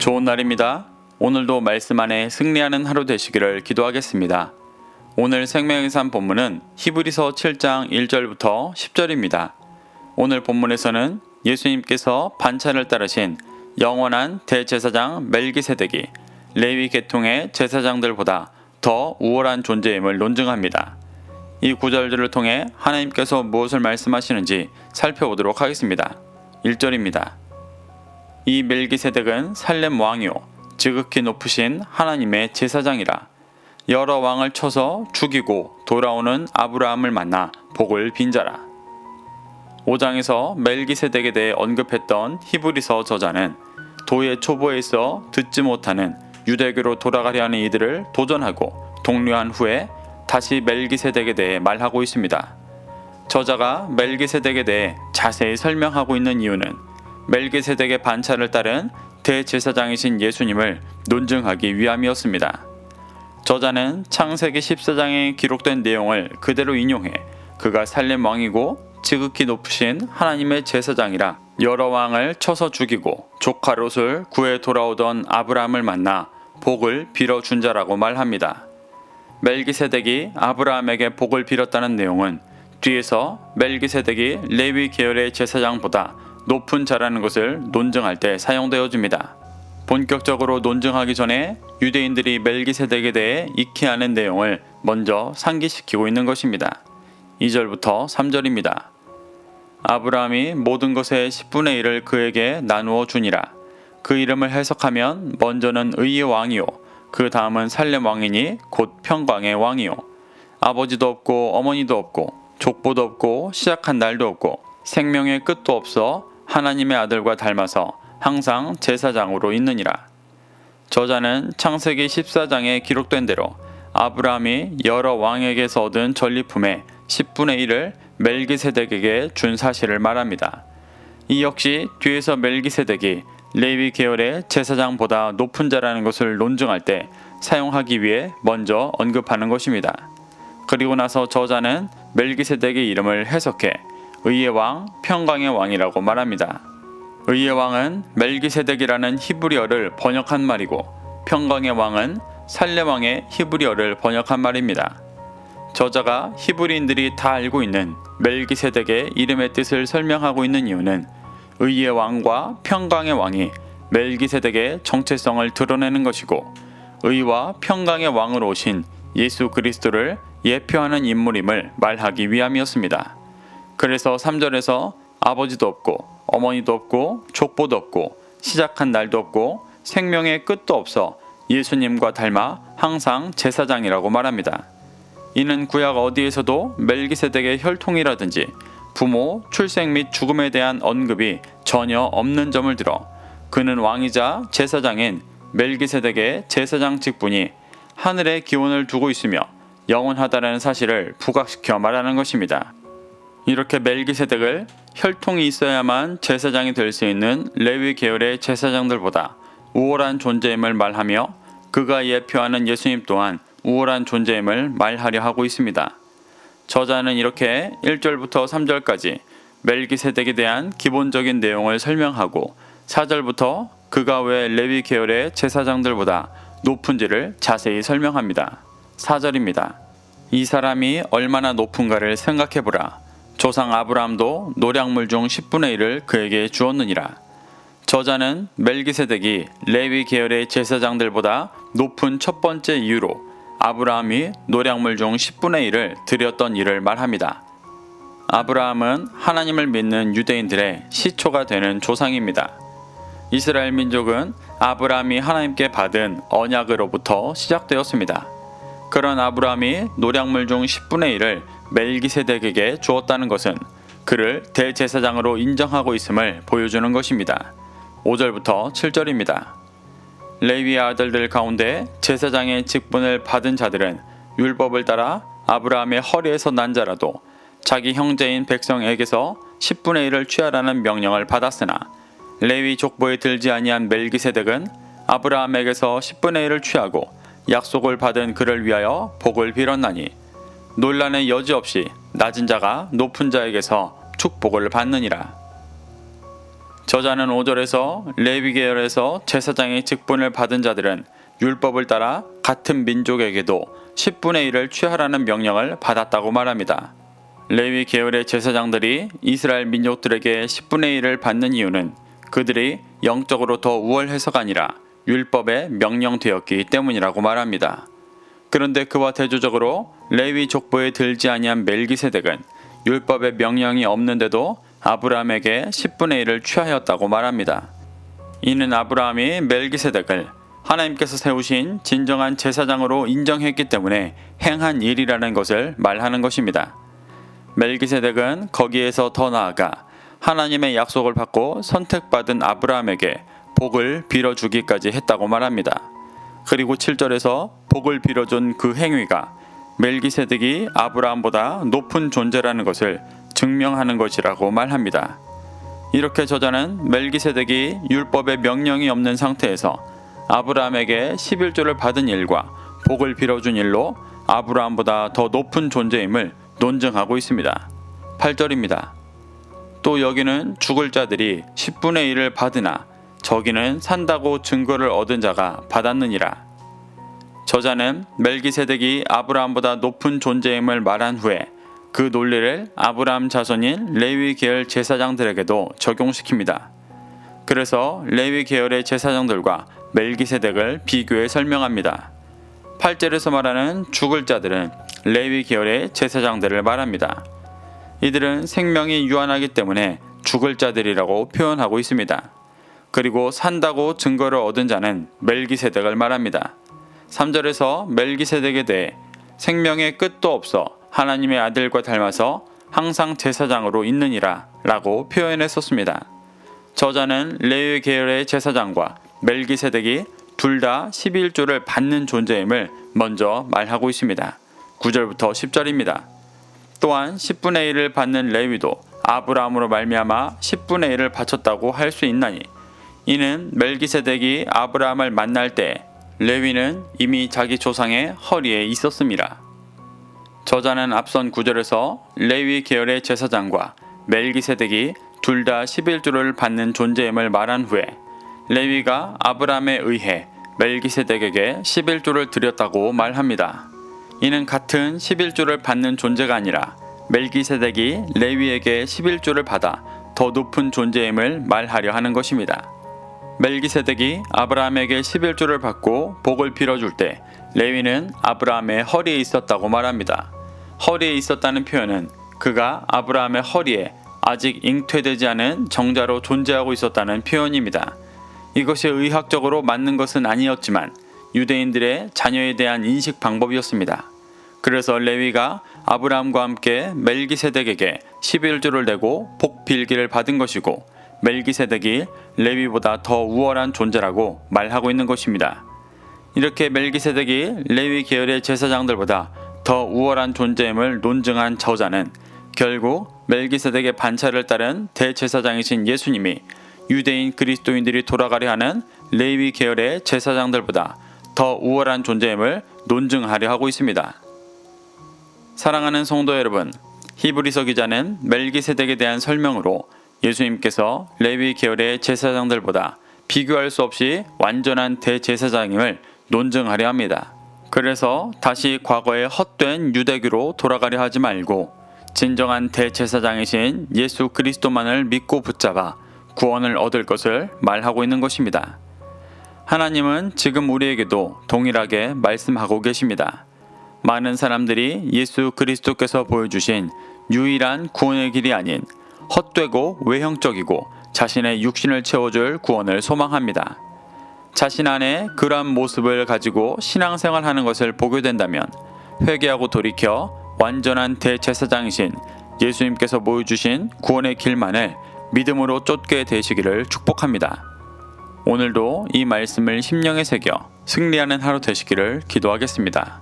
좋은 날입니다. 오늘도 말씀 안에 승리하는 하루 되시기를 기도하겠습니다. 오늘 생명의 산 본문은 히브리서 7장 1절부터 10절입니다. 오늘 본문에서는 예수님께서 반차를 따르신 영원한 대제사장 멜기세덱이 레위 계통의 제사장들보다 더 우월한 존재임을 논증합니다. 이 구절들을 통해 하나님께서 무엇을 말씀하시는지 살펴보도록 하겠습니다. 1절입니다. 이 멜기세덱은 살렘 왕이요 지극히 높으신 하나님의 제사장이라. 여러 왕을 쳐서 죽이고 돌아오는 아브라함을 만나 복을 빈 자라. 5장에서 멜기세덱에 대해 언급했던 히브리서 저자는 도의 초보에 있어 듣지 못하는 유대교로 돌아가려 하는 이들을 도전하고 독려한 후에 다시 멜기세덱에 대해 말하고 있습니다. 저자가 멜기세덱에 대해 자세히 설명하고 있는 이유는 멜기세덱의 반차를 따른 대제사장이신 예수님을 논증하기 위함이었습니다. 저자는 창세기 14장에 기록된 내용을 그대로 인용해 그가 살렘 왕이고 지극히 높으신 하나님의 제사장이라 여러 왕을 쳐서 죽이고 조카 롯을 구해 돌아오던 아브라함을 만나 복을 빌어준 자라고 말합니다. 멜기세덱이 아브라함에게 복을 빌었다는 내용은 뒤에서 멜기세덱이 레위 계열의 제사장보다 높은 자라는 것을 논증할 때 사용되어집니다. 본격적으로 논증하기 전에 유대인들이 멜기세덱에 대해 익히 아는 내용을 먼저 상기시키고 있는 것입니다. 2절부터 3절입니다. 아브라함이 모든 것의 10분의 1을 그에게 나누어 주니라. 그 이름을 해석하면 먼저는 의의 왕이요 그 다음은 살렘 왕이니 곧 평강의 왕이요 아버지도 없고 어머니도 없고 족보도 없고 시작한 날도 없고 생명의 끝도 없어 하나님의 아들과 닮아서 항상 제사장으로 있느니라. 저자는 창세기 14장에 기록된 대로 아브라함이 여러 왕에게서 얻은 전리품의 10분의 1을 멜기세덱에게 준 사실을 말합니다. 이 역시 뒤에서 멜기세덱이 레위 계열의 제사장보다 높은 자라는 것을 논증할 때 사용하기 위해 먼저 언급하는 것입니다. 그리고 나서 저자는 멜기세덱의 이름을 해석해 의의 왕, 평강의 왕이라고 말합니다. 의의 왕은 멜기세덱이라는 히브리어를 번역한 말이고 평강의 왕은 살렘 왕의 히브리어를 번역한 말입니다. 저자가 히브리인들이 다 알고 있는 멜기세덱의 이름의 뜻을 설명하고 있는 이유는 의의 왕과 평강의 왕이 멜기세덱의 정체성을 드러내는 것이고 의와 평강의 왕으로 오신 예수 그리스도를 예표하는 인물임을 말하기 위함이었습니다. 그래서 3절에서 아버지도 없고 어머니도 없고 족보도 없고 시작한 날도 없고 생명의 끝도 없어 예수님과 닮아 항상 제사장이라고 말합니다. 이는 구약 어디에서도 멜기세덱의 혈통이라든지 부모, 출생 및 죽음에 대한 언급이 전혀 없는 점을 들어 그는 왕이자 제사장인 멜기세덱의 제사장 직분이 하늘에 기원을 두고 있으며 영원하다는 사실을 부각시켜 말하는 것입니다. 이렇게 멜기세덱을 혈통이 있어야만 제사장이 될 수 있는 레위 계열의 제사장들보다 우월한 존재임을 말하며 그가 예표하는 예수님 또한 우월한 존재임을 말하려 하고 있습니다. 저자는 이렇게 1절부터 3절까지 멜기세덱에 대한 기본적인 내용을 설명하고 4절부터 그가 왜 레위 계열의 제사장들보다 높은지를 자세히 설명합니다. 4절입니다. 이 사람이 얼마나 높은가를 생각해보라. 조상 아브라함도 노략물 중 10분의 1을 그에게 주었느니라. 저자는 멜기세덱이 레위 계열의 제사장들보다 높은 첫 번째 이유로 아브라함이 노략물 중 10분의 1을 드렸던 일을 말합니다. 아브라함은 하나님을 믿는 유대인들의 시초가 되는 조상입니다. 이스라엘 민족은 아브라함이 하나님께 받은 언약으로부터 시작되었습니다. 그런 아브라함이 노략물 중 10분의 1을 멜기세덱에게 주었다는 것은 그를 대제사장으로 인정하고 있음을 보여주는 것입니다. 5절부터 7절입니다. 레위의 아들들 가운데 제사장의 직분을 받은 자들은 율법을 따라 아브라함의 허리에서 난 자라도 자기 형제인 백성에게서 10분의 1을 취하라는 명령을 받았으나 레위 족보에 들지 아니한 멜기세덱은 아브라함에게서 10분의 1을 취하고 약속을 받은 그를 위하여 복을 빌었나니 논란의 여지 없이 낮은 자가 높은 자에게서 축복을 받느니라. 저자는 5절에서 레위 계열에서 제사장의 직분을 받은 자들은 율법을 따라 같은 민족에게도 10분의 1을 취하라는 명령을 받았다고 말합니다. 레위 계열의 제사장들이 이스라엘 민족들에게 10분의 1을 받는 이유는 그들이 영적으로 더 우월해서가 아니라 율법에 명령되었기 때문이라고 말합니다. 그런데 그와 대조적으로 레위 족보에 들지 아니한 멜기세덱은 율법의 명령이 없는데도 아브라함에게 10분의 1을 취하였다고 말합니다. 이는 아브라함이 멜기세덱을 하나님께서 세우신 진정한 제사장으로 인정했기 때문에 행한 일이라는 것을 말하는 것입니다. 멜기세덱은 거기에서 더 나아가 하나님의 약속을 받고 선택받은 아브라함에게 복을 빌어주기까지 했다고 말합니다. 그리고 7절에서 복을 빌어준 그 행위가 멜기세덱이 아브라함보다 높은 존재라는 것을 증명하는 것이라고 말합니다. 이렇게 저자는 멜기세덱이 율법의 명령이 없는 상태에서 아브라함에게 11조를 받은 일과 복을 빌어준 일로 아브라함보다 더 높은 존재임을 논증하고 있습니다. 8절입니다. 또 여기는 죽을 자들이 10분의 1을 받으나 저기는 산다고 증거를 얻은 자가 받았느니라. 저자는 멜기세덱이 아브라함보다 높은 존재임을 말한 후에 그 논리를 아브라함 자손인 레위 계열 제사장들에게도 적용시킵니다. 그래서 레위 계열의 제사장들과 멜기세덱을 비교해 설명합니다. 8절에서 말하는 죽을 자들은 레위 계열의 제사장들을 말합니다. 이들은 생명이 유한하기 때문에 죽을 자들이라고 표현하고 있습니다. 그리고 산다고 증거를 얻은 자는 멜기세덱을 말합니다. 3절에서 멜기세덱에 대해 생명의 끝도 없어 하나님의 아들과 닮아서 항상 제사장으로 있느니라 라고 표현했었습니다. 저자는 레위 계열의 제사장과 멜기세덱이 둘 다 11조를 받는 존재임을 먼저 말하고 있습니다. 9절부터 10절입니다. 또한 10분의 1을 받는 레위도 아브라함으로 말미암아 10분의 1을 바쳤다고 할 수 있나니 이는 멜기세덱이 아브라함을 만날 때 레위는 이미 자기 조상의 허리에 있었습니다. 저자는 앞선 9절에서 레위 계열의 제사장과 멜기세덱이 둘 다 11조를 받는 존재임을 말한 후에 레위가 아브라함에 의해 멜기세덱에게 11조를 드렸다고 말합니다. 이는 같은 11조를 받는 존재가 아니라 멜기세덱이 레위에게 11조를 받아 더 높은 존재임을 말하려 하는 것입니다. 멜기세덱이 아브라함에게 11조를 받고 복을 빌어줄 때 레위는 아브라함의 허리에 있었다고 말합니다. 허리에 있었다는 표현은 그가 아브라함의 허리에 아직 잉태되지 않은 정자로 존재하고 있었다는 표현입니다. 이것이 의학적으로 맞는 것은 아니었지만 유대인들의 자녀에 대한 인식 방법이었습니다. 그래서 레위가 아브라함과 함께 멜기세덱에게 11조를 내고 복 빌기를 받은 것이고 멜기세덱이 레위보다 더 우월한 존재라고 말하고 있는 것입니다. 이렇게 멜기세덱이 레위 계열의 제사장들보다 더 우월한 존재임을 논증한 저자는 결국 멜기세덱의 반차를 따른 대제사장이신 예수님이 유대인 그리스도인들이 돌아가려 하는 레위 계열의 제사장들보다 더 우월한 존재임을 논증하려 하고 있습니다. 사랑하는 성도 여러분, 히브리서 기자는 멜기세덱에 대한 설명으로 예수님께서 레위 계열의 제사장들보다 비교할 수 없이 완전한 대제사장임을 논증하려 합니다. 그래서 다시 과거의 헛된 유대교로 돌아가려 하지 말고 진정한 대제사장이신 예수 그리스도만을 믿고 붙잡아 구원을 얻을 것을 말하고 있는 것입니다. 하나님은 지금 우리에게도 동일하게 말씀하고 계십니다. 많은 사람들이 예수 그리스도께서 보여주신 유일한 구원의 길이 아닌 헛되고 외형적이고 자신의 육신을 채워줄 구원을 소망합니다. 자신 안에 그러한 모습을 가지고 신앙생활하는 것을 보게 된다면 회개하고 돌이켜 완전한 대제사장이신 예수님께서 보여주신 구원의 길만을 믿음으로 쫓게 되시기를 축복합니다. 오늘도 이 말씀을 심령에 새겨 승리하는 하루 되시기를 기도하겠습니다.